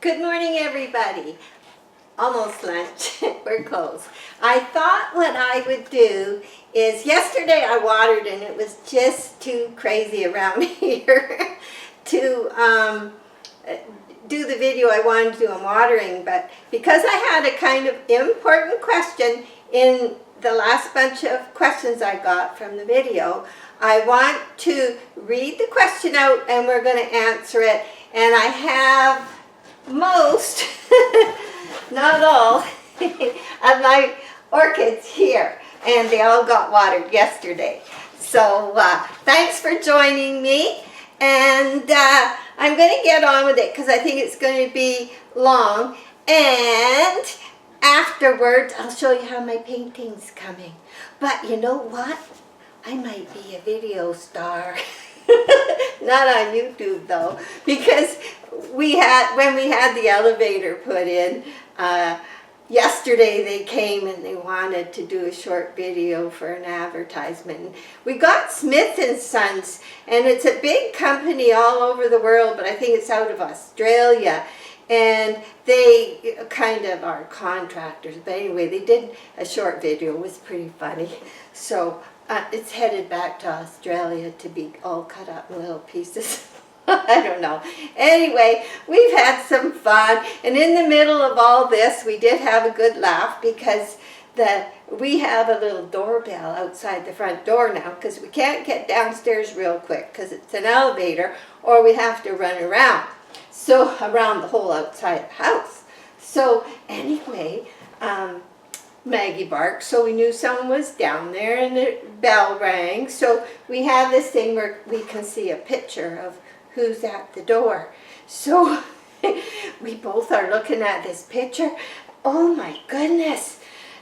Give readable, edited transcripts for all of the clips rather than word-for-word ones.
Good morning, everybody. Almost lunch. We're close. I thought what I would do is, yesterday I watered and it was just too crazy around here to do the video I wanted to do on watering, but because I had a kind of important question in the last bunch of questions I got from the video, I want to read the question out and we're going to answer it. And I have most, not all, of my orchids here, and they all got watered yesterday. So thanks for joining me, and I'm going to get on with it because I think it's going to be long, and afterwards I'll show you how my painting's coming. But you know what? I might be a video star. Not on YouTube though, because when we had the elevator put in, yesterday they came and they wanted to do a short video for an advertisement. We got Smith & Sons, and it's a big company all over the world, but I think it's out of Australia. And they kind of are contractors. But anyway, they did a short video. It was pretty funny. So it's headed back to Australia to be all cut up in little pieces. I don't know. Anyway, we've had some fun. And in the middle of all this, we did have a good laugh because we have a little doorbell outside the front door now because we can't get downstairs real quick because it's an elevator, or we have to run around. So around the whole outside house. So anyway, Maggie barked, so we knew someone was down there, and the bell rang. So we have this thing where we can see a picture of who's at the door. So we both are looking at this picture. Oh my goodness.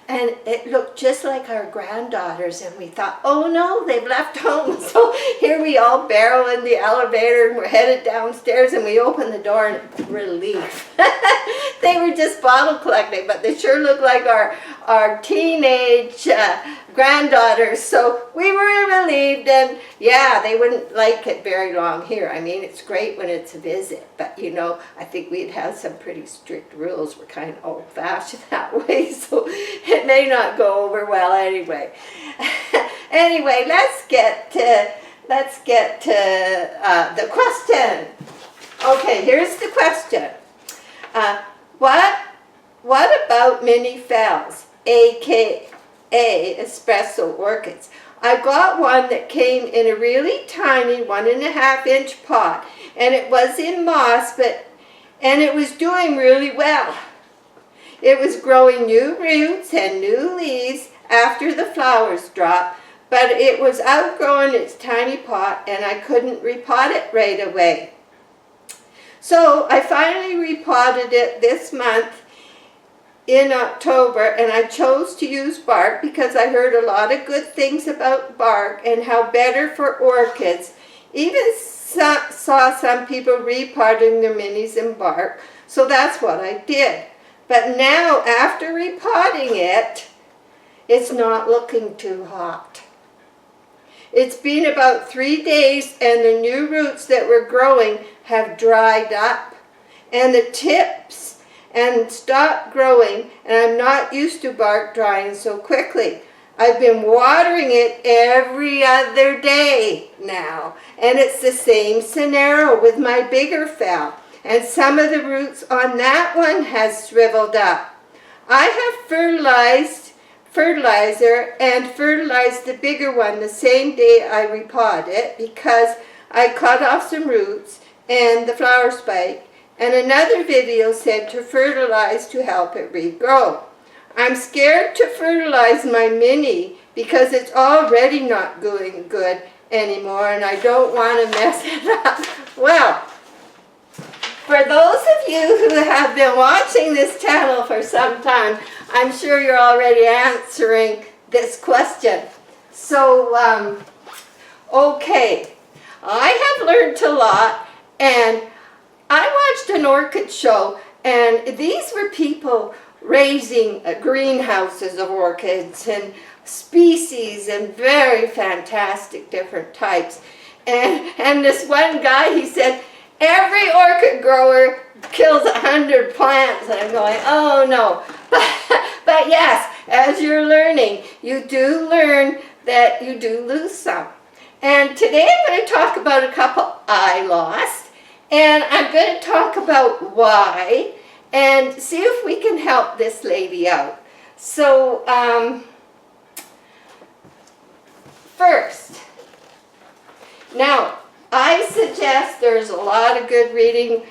And it looked just like our granddaughters, and we thought, oh no, they've left home. So here we all barrel in the elevator, and we're headed downstairs, and we open the door, and relief. They were just bottle collecting, but they sure look like our teenage granddaughters. So we were relieved, and yeah, they wouldn't like it very long here. I mean, it's great when it's a visit, but you know, I think we'd have some pretty strict rules. We're kind of old-fashioned that way, so it may not go over well anyway. Anyway, let's get to the question. Okay, here's the question. What about mini phals, aka espresso orchids? I got one that came in a really tiny 1.5-inch pot, and it was in moss, and it was doing really well. It was growing new roots and new leaves after the flowers dropped, but it was outgrowing its tiny pot, and I couldn't repot it right away. So I finally repotted it this month in October, and I chose to use bark because I heard a lot of good things about bark and how better for orchids. Even saw some people repotting their minis in bark, so that's what I did. But now, after repotting it, it's not looking too hot. It's been about 3 days, and the new roots that were growing have dried up, and the tips and stopped growing, and I'm not used to bark drying so quickly. I've been watering it every other day now, and it's the same scenario with my bigger phal, and some of the roots on that one has shriveled up. I have fertilizer and fertilized the bigger one the same day I repot it because I cut off some roots and the flower spike, and another video said to fertilize to help it regrow. I'm scared to fertilize my mini because it's already not doing good anymore, and I don't want to mess it up. Well, for those of you who have been watching this channel for some time, I'm sure you're already answering this question. So, okay, I have learned a lot, and I watched an orchid show, and these were people raising greenhouses of orchids and species and very fantastic different types. And this one guy, he said, every orchid grower kills 100 plants, and I'm going, oh no. But yes, as you're learning, you do learn that you do lose some. And today I'm going to talk about a couple I lost, and I'm going to talk about why, and see if we can help this lady out. So, first, now, I suggest there's a lot of good reading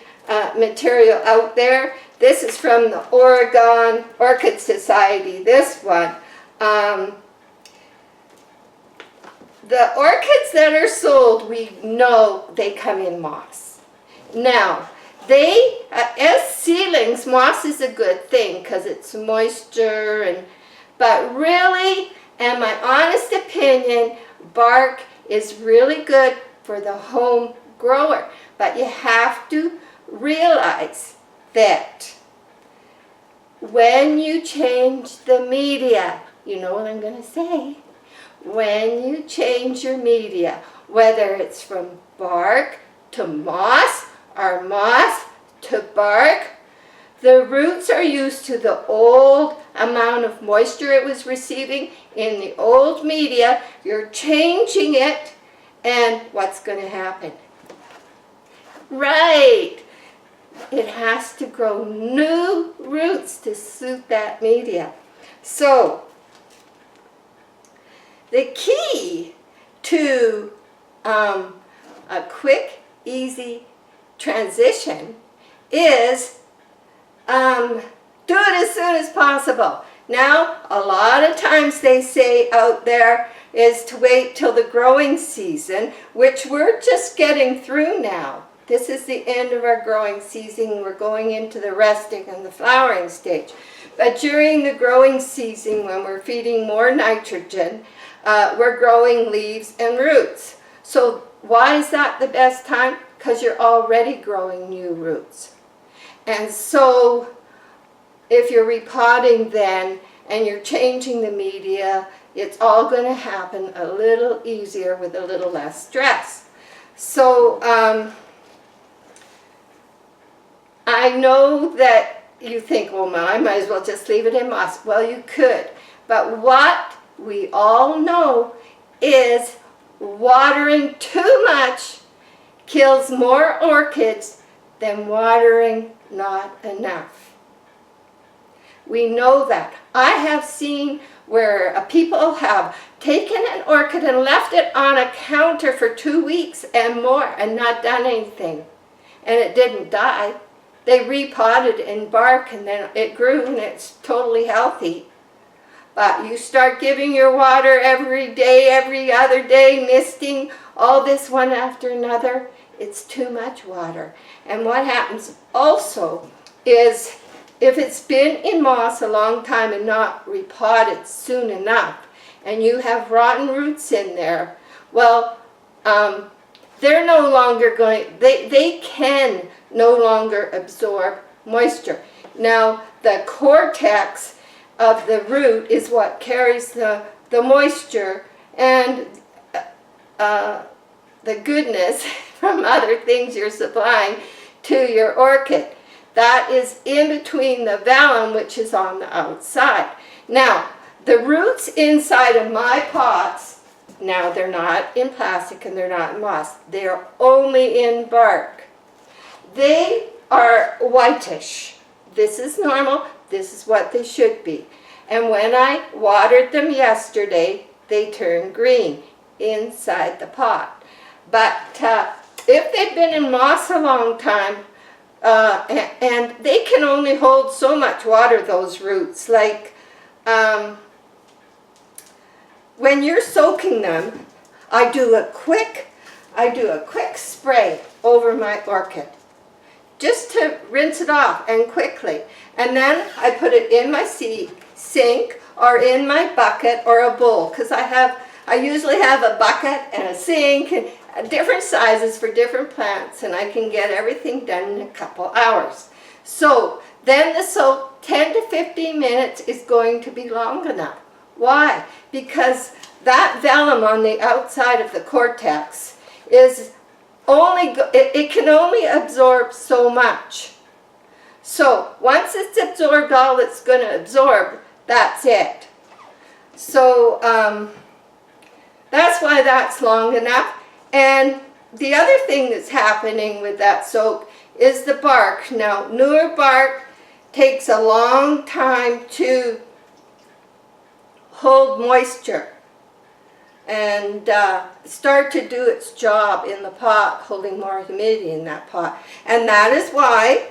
material out there. This is from the Oregon Orchid Society, this one. The orchids that are sold, we know they come in moss. Now, they, as seedlings, moss is a good thing because it's moisture, but really, in my honest opinion, bark is really good for the home grower. But you have to realize that when you change the media, you know what I'm going to say, when you change your media, whether it's from bark to moss or moss to bark, the roots are used to the old amount of moisture it was receiving in the old media. You're changing it, and what's going to happen? Right. It has to grow new roots to suit that media. So, the key to a quick, easy transition is do it as soon as possible. Now, a lot of times they say out there is to wait till the growing season, which we're just getting through now. This is the end of our growing season. We're going into the resting and the flowering stage. But during the growing season, when we're feeding more nitrogen, we're growing leaves and roots. So why is that the best time? Because you're already growing new roots. And so if you're repotting then and you're changing the media, it's all going to happen a little easier with a little less stress. So I know that you think, well, I might as well just leave it in moss. Well, you could. But what we all know is watering too much kills more orchids than watering not enough. We know that. I have seen where people have taken an orchid and left it on a counter for 2 weeks and more and not done anything. And it didn't die. They repotted in bark and then it grew and it's totally healthy. But you start giving your water every day, every other day, misting, all this one after another, it's too much water. And what happens also is if it's been in moss a long time and not repotted soon enough, and you have rotten roots in there, well, they're no longer going, they can no longer absorb moisture. Now, the cortex of the root is what carries the moisture and the goodness from other things you're supplying to your orchid. That is in between the vellum, which is on the outside. Now, the roots inside of my pots, now they're not in plastic and they're not in moss. They're only in bark. They are whitish. This is normal. This is what they should be. And when I watered them yesterday, they turned green inside the pot. But if they've been in moss a long time, and they can only hold so much water, those roots. Like when you're soaking them, I do a quick spray over my orchid, just to rinse it off and quickly. And then I put it in my sink or in my bucket or a bowl, because I usually have a bucket and a sink and different sizes for different plants, and I can get everything done in a couple hours. So then the soak, 10 to 15 minutes, is going to be long enough. Why? Because that vellum on the outside of the cortex is it can only absorb so much. So once it's absorbed all it's going to absorb, that's it. So that's why that's long enough. And the other thing that's happening with that soak is the bark. Now, newer bark takes a long time to hold moisture and start to do its job in the pot, holding more humidity in that pot. And that is why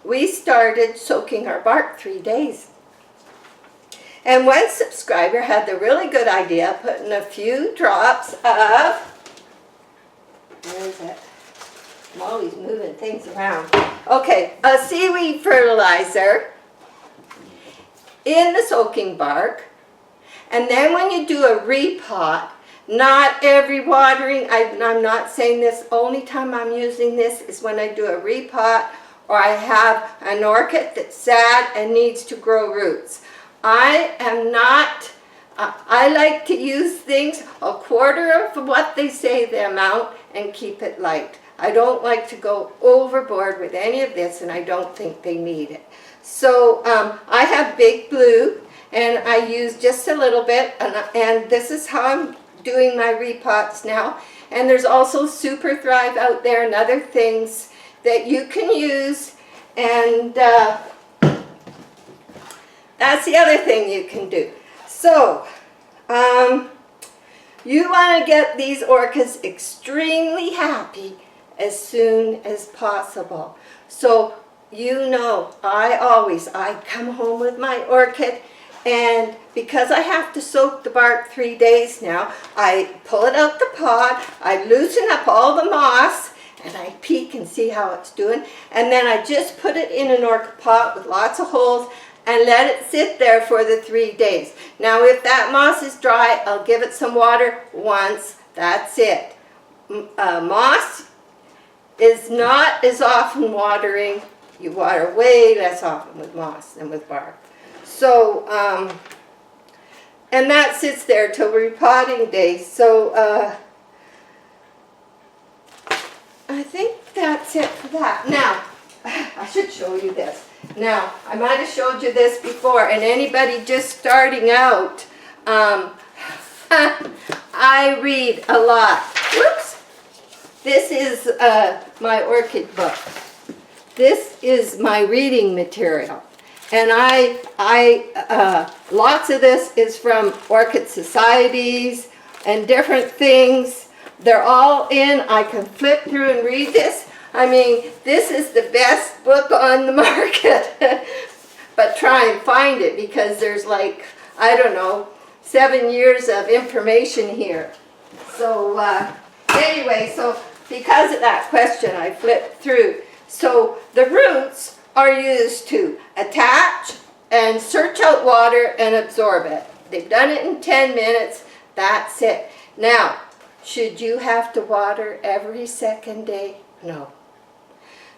we started soaking our bark 3 days. And one subscriber had the really good idea of putting a few drops of, where is it? I'm always moving things around. Okay, a seaweed fertilizer in the soaking bark. And then when you do a repot, not every watering, I'm not saying this, only time I'm using this is when I do a repot or I have an orchid that's sad and needs to grow roots. I am not, I like to use things a quarter of what they say the amount and keep it light. I don't like to go overboard with any of this, and I don't think they need it. So I have Big Blue, and I use just a little bit, and this is how I'm doing my repots now. And there's also Super Thrive out there and other things that you can use, and that's the other thing you can do. So you want to get these orchids extremely happy as soon as possible. So you know, I come home with my orchid, and because I have to soak the bark 3 days now, I pull it out the pot, I loosen up all the moss, and I peek and see how it's doing, and then I just put it in an orchid pot with lots of holes and let it sit there for the 3 days. Now if that moss is dry, I'll give it some water once, that's it. Moss is not as often watering. You water way less often with moss than with bark. So, and that sits there till repotting day. So, I think that's it for that. Now, I should show you this. Now, I might have showed you this before, and anybody just starting out, I read a lot. Whoops! This is my orchid book. This is my reading material. And lots of this is from orchid societies and different things. They're all in. I can flip through and read this. I mean, this is the best book on the market. But try and find it, because there's like, I don't know, 7 years of information here. So anyway, so because of that question, I flipped through. So the roots are used to attach and search out water and absorb it. They've done it in 10 minutes. That's it. Now, should you have to water every second day? No.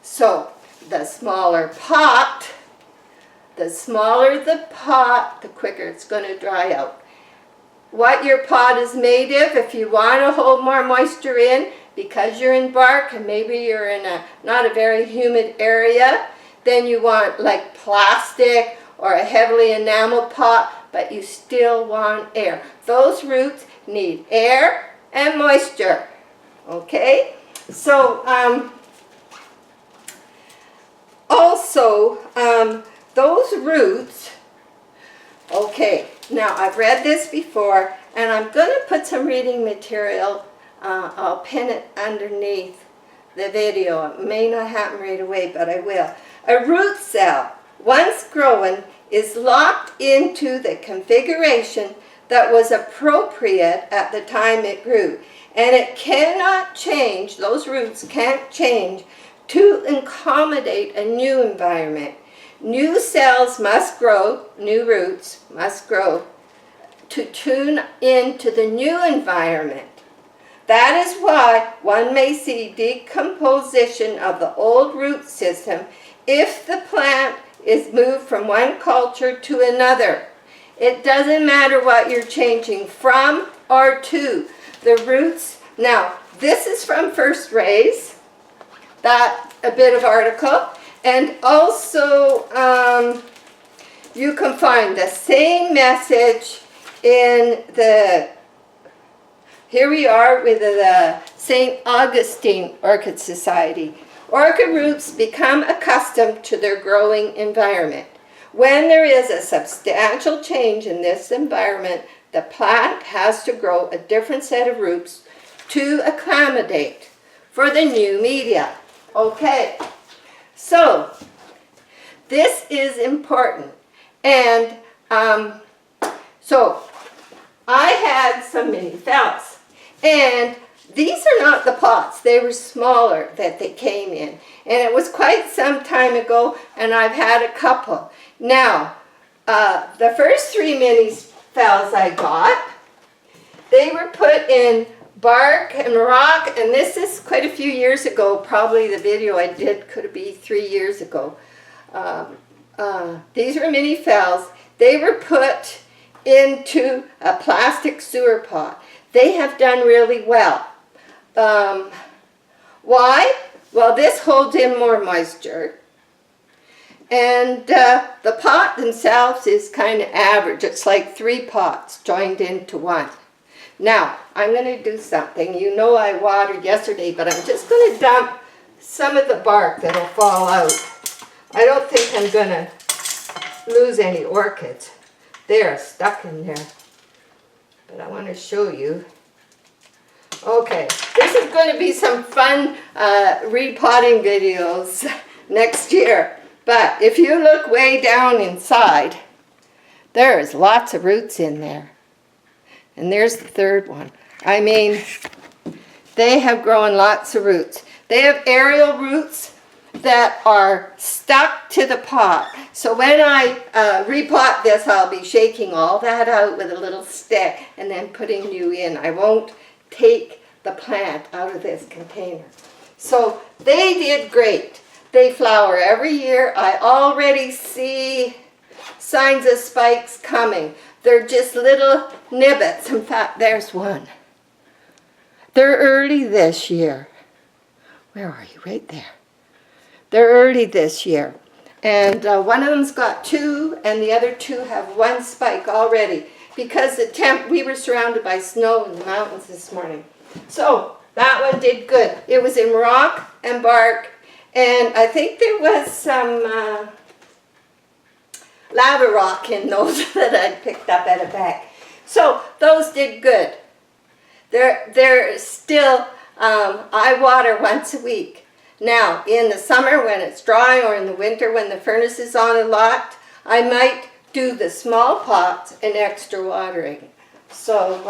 So the smaller pot, the smaller the pot, the quicker it's going to dry out. What your pot is made of, if you want to hold more moisture in, because you're in bark and maybe you're in a not a very humid area, then you want like plastic or a heavily enameled pot, but you still want air. Those roots need air and moisture. Okay? So also those roots, okay, now I've read this before, and I'm going to put some reading material. I'll pin it underneath the video. It may not happen right away, but I will. A root cell, once growing, is locked into the configuration that was appropriate at the time it grew. And it cannot change, those roots can't change to accommodate a new environment. New cells must grow, new roots must grow to tune into the new environment. That is why one may see decomposition of the old root system if the plant is moved from one culture to another. It doesn't matter what you're changing from or to. The roots, now this is from First Raise, that a bit of article, And also, you can find the same message in the, here we are with the St. Augustine Orchid Society. Orchid roots become accustomed to their growing environment. When there is a substantial change in this environment, the plant has to grow a different set of roots to accommodate for the new media. Okay, so this is important. And so I had some mini phals, and these are not the pots. They were smaller that they came in, and it was quite some time ago, and I've had a couple. Now, the first 3 mini phals I got, they were put in bark and rock, and this is quite a few years ago. Probably the video I did could be 3 years ago. These were mini phals. They were put into a plastic sewer pot. They have done really well. Why? Well, this holds in more moisture. And the pot themselves is kind of average. It's like 3 pots joined into one. Now, I'm going to do something. You know I watered yesterday, but I'm just going to dump some of the bark that'll fall out. I don't think I'm going to lose any orchids. They're stuck in there. But I want to show you. Okay, this is going to be some fun repotting videos next year. But if you look way down inside, there is lots of roots in there. And there's the third one. I mean, they have grown lots of roots. They have aerial roots that are stuck to the pot. So when I repot this, I'll be shaking all that out with a little stick and then putting new in. I won't take the plant out of this container. So they did great. They flower every year. I already see signs of spikes coming. They're just little nibbits. In fact, there's one. They're early this year. Where are you? Right there. They're early this year. And one of them's got 2, and the other 2 have 1 spike already. Because we were surrounded by snow in the mountains this morning. So that one did good. It was in rock and bark. And I think there was some lava rock in those that I'd picked up at a bag. So those did good. They're still, I water once a week. Now, in the summer when it's dry, or in the winter when the furnace is on a lot, I might do the small pots and extra watering. So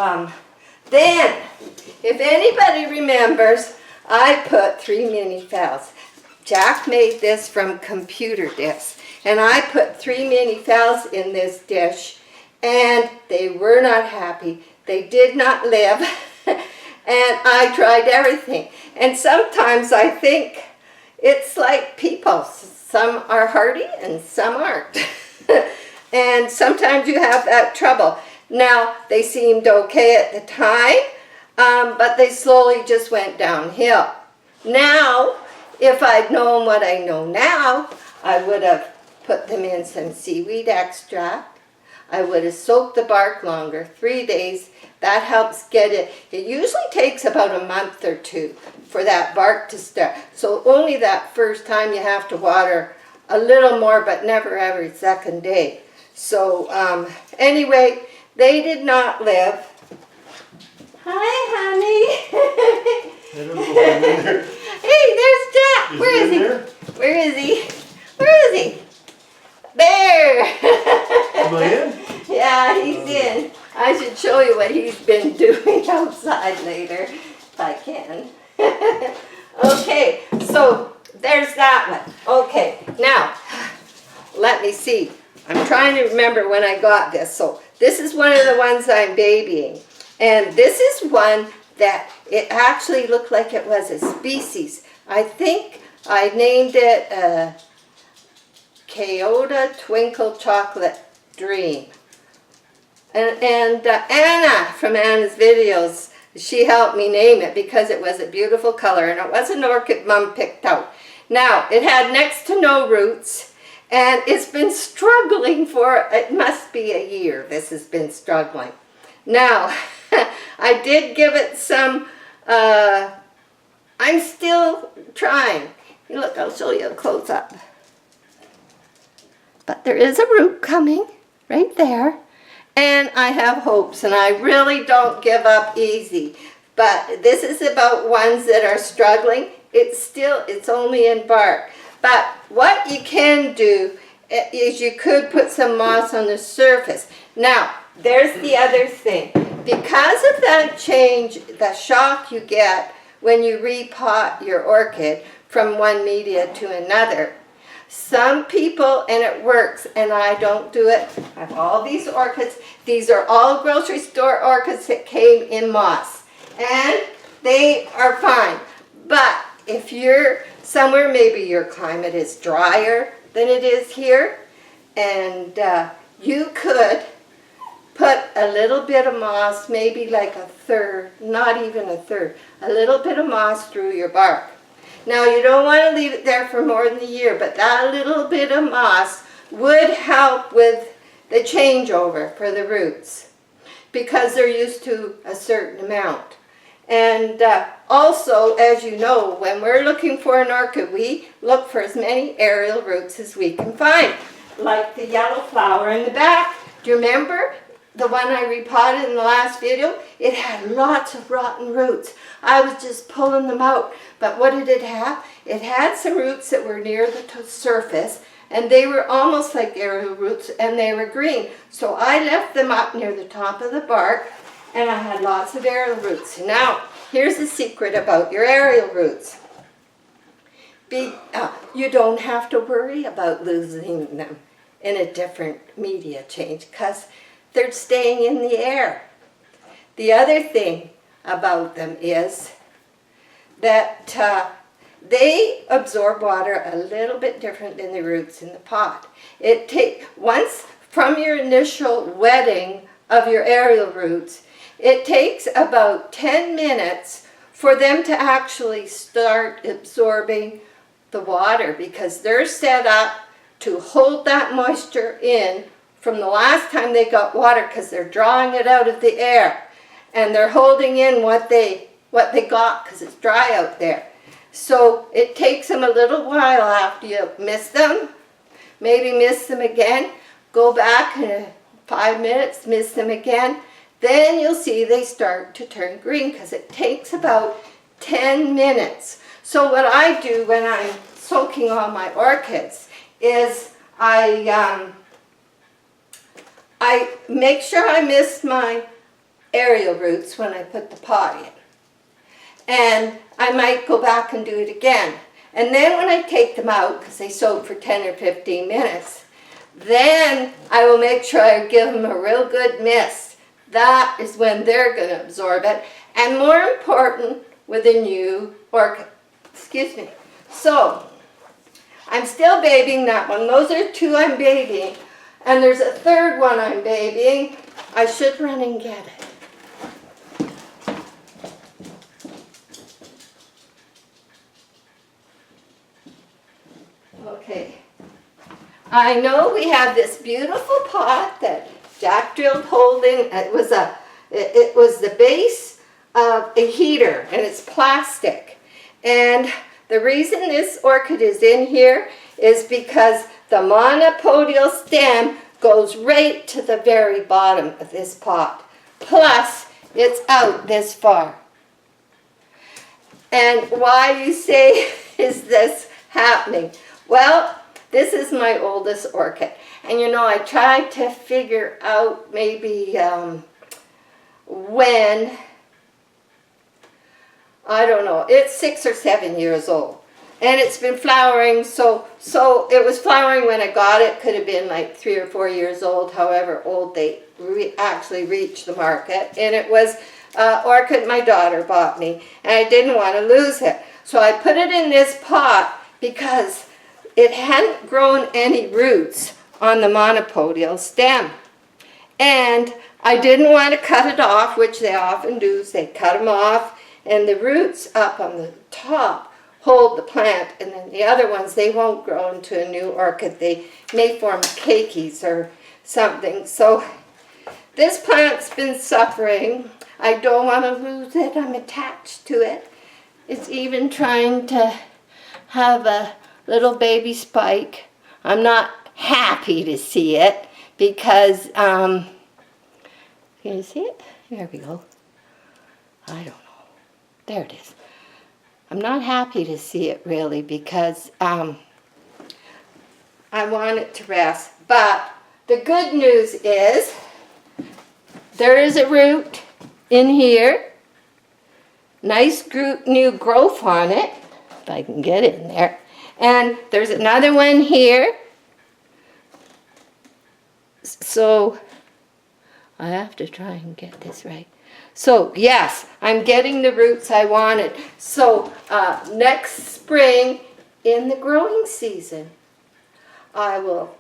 then, if anybody remembers, I put 3 mini phals. Jack made this from computer discs. And I put 3 mini phals in this dish, and they were not happy. They did not live, and I tried everything. And sometimes I think it's like people. Some are hardy and some aren't. And sometimes you have that trouble. Now, they seemed okay at the time, but they slowly just went downhill. Now, if I'd known what I know now, I would have put them in some seaweed extract. I would have soaked the bark longer, 3 days. That helps get it. It usually takes about a month or 2 for that bark to start. So only that first time you have to water a little more, but never every second day. So anyway, they did not live. Hi, honey. I don't know if I'm in there. Hey, there's Jack. Where is he? There? Where is he? Where is he? There. Am I in? Yeah, he's in. I should show you what he's been doing outside later, if I can. Okay, so there's that one. Okay, now, let me see. I'm trying to remember when I got this. So this is one of the ones I'm babying. And this is one that it actually looked like it was a species. I think I named it Kyoto Twinkle Chocolate Dream. And Anna from Anna's videos, she helped me name it because it was a beautiful color, and it was an orchid Mom picked out. Now, it had next to no roots, and it's been struggling for, it must be a year this has been struggling. Now, I did give it some, I'm still trying. Look, I'll show you a close-up. But there is a root coming right there, and I have hopes, and I really don't give up easy. But this is about ones that are struggling. It's only in bark. But what you can do is you could put some moss on the surface. Now, there's the other thing. Because of that change, the shock you get when you repot your orchid from one media to another, some people, and it works, and I don't do it. I have all these orchids. These are all grocery store orchids that came in moss, and they are fine. But if you're somewhere, maybe your climate is drier than it is here, and you could put a little bit of moss, maybe like a third, not even a third, a little bit of moss through your bark. Now, you don't want to leave it there for more than a year, but that little bit of moss would help with the changeover for the roots because they're used to a certain amount. And also, as you know, when we're looking for an orchid, we look for as many aerial roots as we can find, like the yellow flower in the back. Do you remember the one I repotted in the last video? It had lots of rotten roots. I was just pulling them out. But what did it have? It had some roots that were near the surface, and they were almost like aerial roots, and they were green. So I left them up near the top of the bark, and I had lots of aerial roots. Now, here's the secret about your aerial roots. You don't have to worry about losing them in a different media change because they're staying in the air. The other thing about them is that they absorb water a little bit different than the roots in the pot. Once from your initial wetting of your aerial roots, it takes about 10 minutes for them to actually start absorbing the water because they're set up to hold that moisture in from the last time they got water because they're drawing it out of the air and they're holding in what they got because it's dry out there. So it takes them a little while after you miss them, maybe miss them again, go back in 5 minutes, miss them again. Then you'll see they start to turn green because it takes about 10 minutes. So what I do when I'm soaking all my orchids is I make sure I miss my aerial roots when I put the pot in. And I might go back and do it again. And then when I take them out, because they soak for 10 or 15 minutes, then I will make sure I give them a real good mist. That is when they're going to absorb it. And more important, with a new orchid. Excuse me. So, I'm still babying that one. Those are two I'm babying. And there's a third one I'm babying. I should run and get it. Okay. I know we have this beautiful pot that Jack drilled hole in. It was the base of a heater, and it's plastic. And the reason this orchid is in here is because the monopodial stem goes right to the very bottom of this pot. Plus, it's out this far. And why you say is this happening? Well, this is my oldest orchid. And you know, I tried to figure out maybe when, I don't know, it's 6 or 7 years old. And it's been flowering, so it was flowering when I got it. Could have been like 3 or 4 years old, however old they actually reached the market. And it was orchid my daughter bought me, and I didn't want to lose it. So I put it in this pot because it hadn't grown any roots on the monopodial stem. And I didn't want to cut it off, which they often do. They cut them off, and the roots up on the top hold the plant, and then the other ones, they won't grow into a new orchid. They may form cakeys or something. So this plant's been suffering. I don't want to lose it. I'm attached to it. It's even trying to have a little baby spike. I'm not happy to see it because, can you see it? There we go. I don't know. There it is. I'm not happy to see it really because I want it to rest. But the good news is there is a root in here. Nice new growth on it, if I can get it in there. And there's another one here. So I have to try and get this right. So yes, I'm getting the roots I wanted. So next spring in the growing season, I will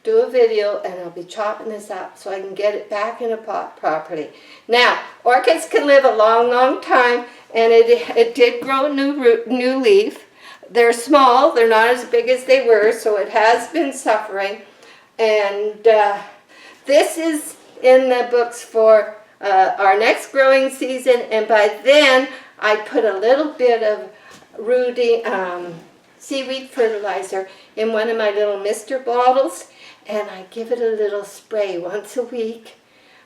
do a video and I'll be chopping this up so I can get it back in a pot properly. Now, orchids can live a long, long time, and it did grow new leaf. They're small, they're not as big as they were, so it has been suffering. And this is in the books for our next growing season, and by then I put a little bit of seaweed fertilizer in one of my little mister bottles, and I give it a little spray once a week.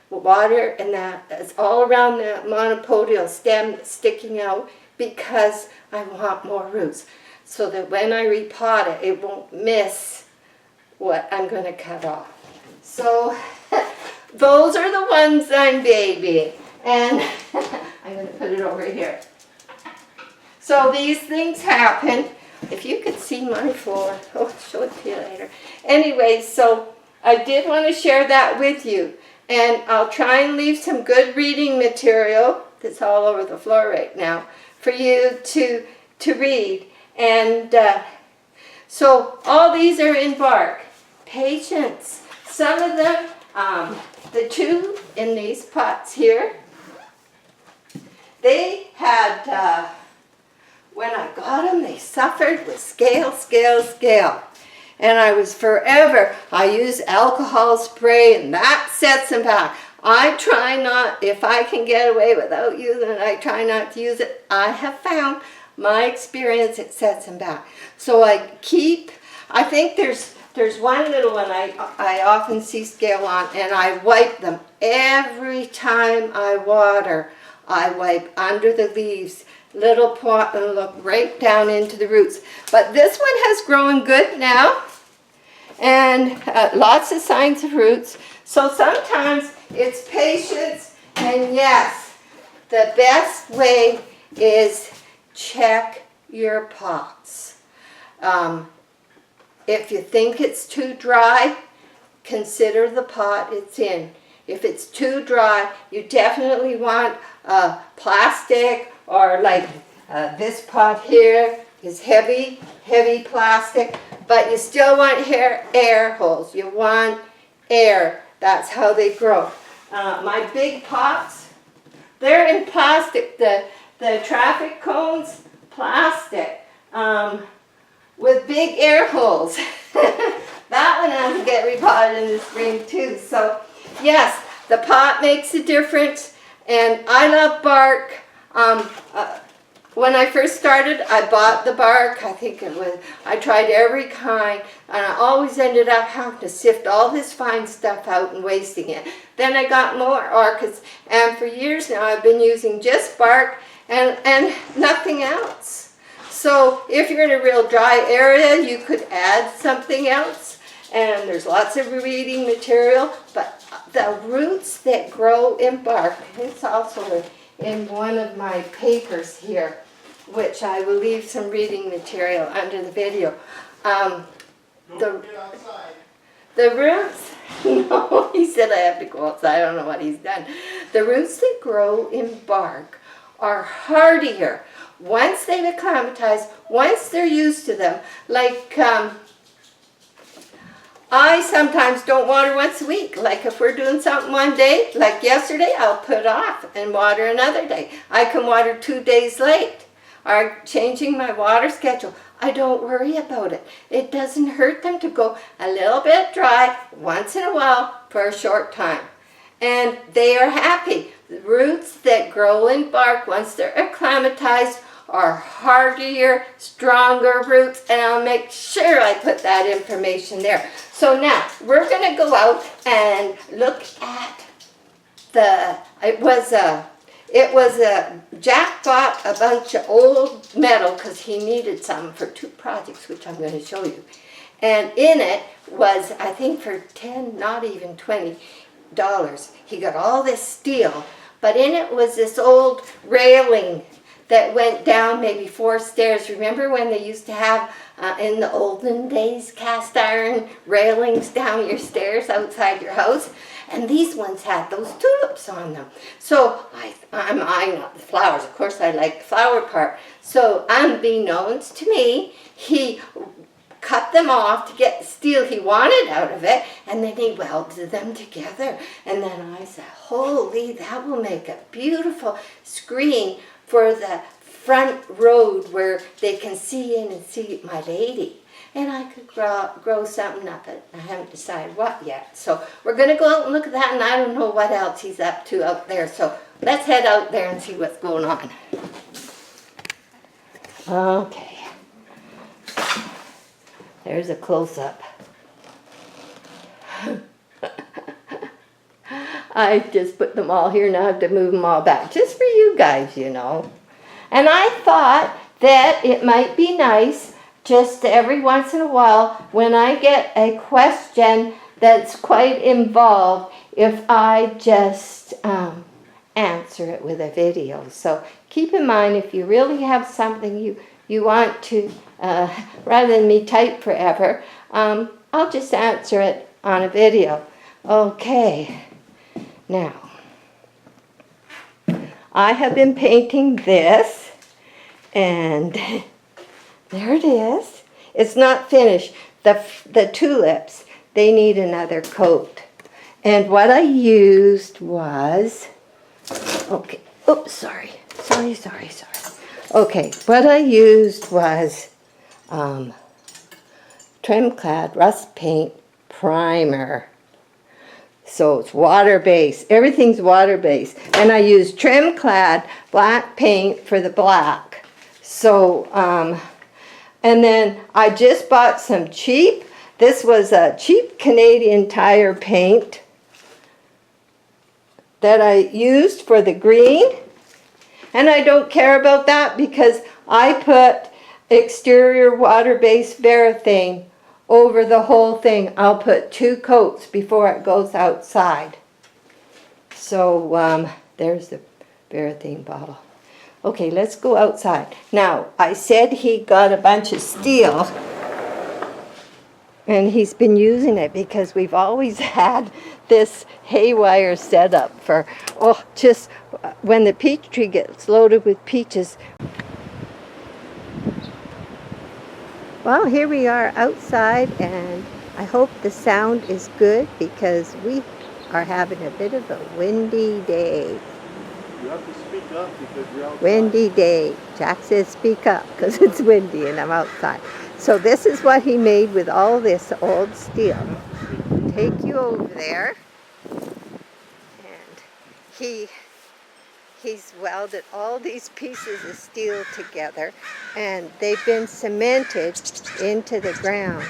Water, and it's all around that monopodial stem that's sticking out because I want more roots, so that when I repot it, it won't miss what I'm going to cut off. So those are the ones I'm babying, and I'm going to put it over here. So these things happen. If you could see my floor, I'll show it to you later. Anyway, so I did want to share that with you, and I'll try and leave some good reading material that's all over the floor right now for you to read. And so all these are in bark. Patience. Some of them, the two in these pots here, they had, when I got them, they suffered with scale. And I was forever, I use alcohol spray and that sets them back. I try not, if I can get away without using it, I try not to use it. I have found my experience, it sets them back. So I think there's one little one I often see scale on, and I wipe them every time I water. I wipe under the leaves, little pot, and look right down into the roots. But this one has grown good now, and lots of signs of roots. So sometimes it's patience, and yes, the best way is check your pots. If you think it's too dry, consider the pot it's in. If it's too dry, you definitely want plastic, or like this pot here is heavy plastic, but you still want air holes. You want air. That's how they grow. My big pots, they're in plastic. The traffic cones, plastic, with big air holes. That one has to get repotted in the spring too. So yes, the pot makes a difference, and I love bark. When I first started, I bought the bark. I tried every kind, and I always ended up having to sift all this fine stuff out and wasting it. Then I got more orchids, and for years now I've been using just bark and nothing else. So if you're in a real dry area, you could add something else, and there's lots of reading material, but the roots that grow in bark, it's also in one of my papers here, which I will leave some reading material under the video. The roots, no, he said I have to go outside. I don't know what he's done. The roots that grow in bark are hardier. Once they've acclimatized, once they're used to them, like I sometimes don't water once a week. Like if we're doing something one day, like yesterday, I'll put off and water another day. I can water 2 days late. are changing my water schedule, I don't worry about it. It doesn't hurt them to go a little bit dry once in a while for a short time. And they are happy. The roots that grow in bark, once they're acclimatized, are hardier, stronger roots, and I'll make sure I put that information there. So now, we're going to go out and look at Jack bought a bunch of old metal because he needed some for 2 projects, which I'm going to show you. And in it was, I think for 10, not even $20, he got all this steel, but in it was this old railing that went down maybe 4 stairs. Remember when they used to have, in the olden days, cast iron railings down your stairs outside your house? And these ones had those tulips on them. So I'm eyeing up the flowers. Of course, I like the flower part. So unbeknownst to me, he cut them off to get the steel he wanted out of it, and then he welded them together. And then I said, holy, that will make a beautiful screen for the front road where they can see in and see my lady. And I could grow something up, but I haven't decided what yet. So we're going to go out and look at that, and I don't know what else he's up to out there. So let's head out there and see what's going on. Okay. There's a close-up. I just put them all here, now I have to move them all back, just for you guys, you know. And I thought that it might be nice, just every once in a while, when I get a question that's quite involved, if I just answer it with a video. So keep in mind, if you really have something you want to, rather than me type forever, I'll just answer it on a video. Okay, now, I have been painting this, and there it is. It's not finished. The tulips, they need another coat. And what I used was, okay, oops, sorry. Okay, what I used was Trim Clad Rust Paint Primer. So it's water-based. Everything's water-based. And I used Trim Clad black paint for the black. So, and then I just bought some cheap. This was a cheap Canadian Tire paint that I used for the green. And I don't care about that because I put exterior water-based Varathane over the whole thing. I'll put 2 coats before it goes outside. So there's the Varathane bottle. Okay, let's go outside. Now, I said he got a bunch of steel, and he's been using it because we've always had this haywire setup for, just when the peach tree gets loaded with peaches. Well, here we are outside, and I hope the sound is good because we are having a bit of a windy day. You have to speak up because you're outside. Windy day. Jack says speak up because it's windy and I'm outside. So this is what he made with all this old steel. Take you over there, and he's welded all these pieces of steel together, and they've been cemented into the ground.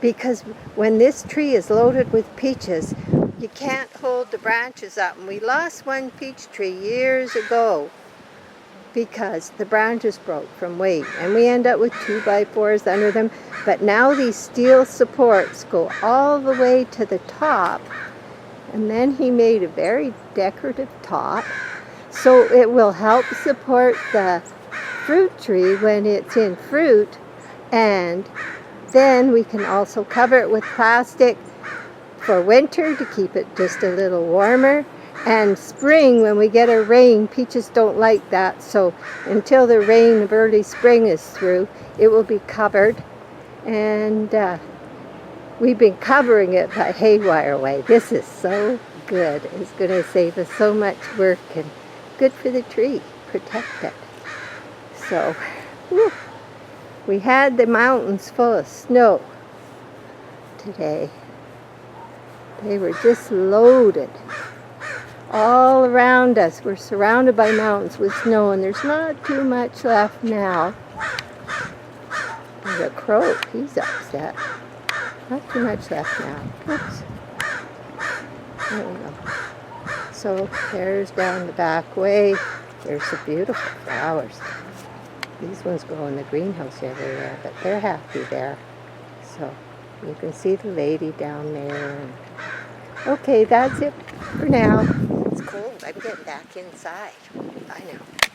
Because when this tree is loaded with peaches, you can't hold the branches up. And we lost one peach tree years ago because the branches broke from weight. And we end up with 2x4s under them. But now these steel supports go all the way to the top. And then he made a very decorative top. So it will help support the fruit tree when it's in fruit. And then we can also cover it with plastic for winter to keep it just a little warmer. And spring, when we get a rain, peaches don't like that. So until the rain of early spring is through, it will be covered. And we've been covering it by haywire way. This is so good. It's going to save us so much work and good for the tree. Protect it. So, whew, we had the mountains full of snow today. They were just loaded. All around us, we're surrounded by mountains with snow, and there's not too much left now. There's a crow, he's upset. Not too much left now. Oops. There we go. So there's down the back way. There's the beautiful flowers. These ones grow in the greenhouse everywhere, but they're happy there. So you can see the lady down there. And okay, that's it for now. It's cold. I'm getting back inside. Bye now.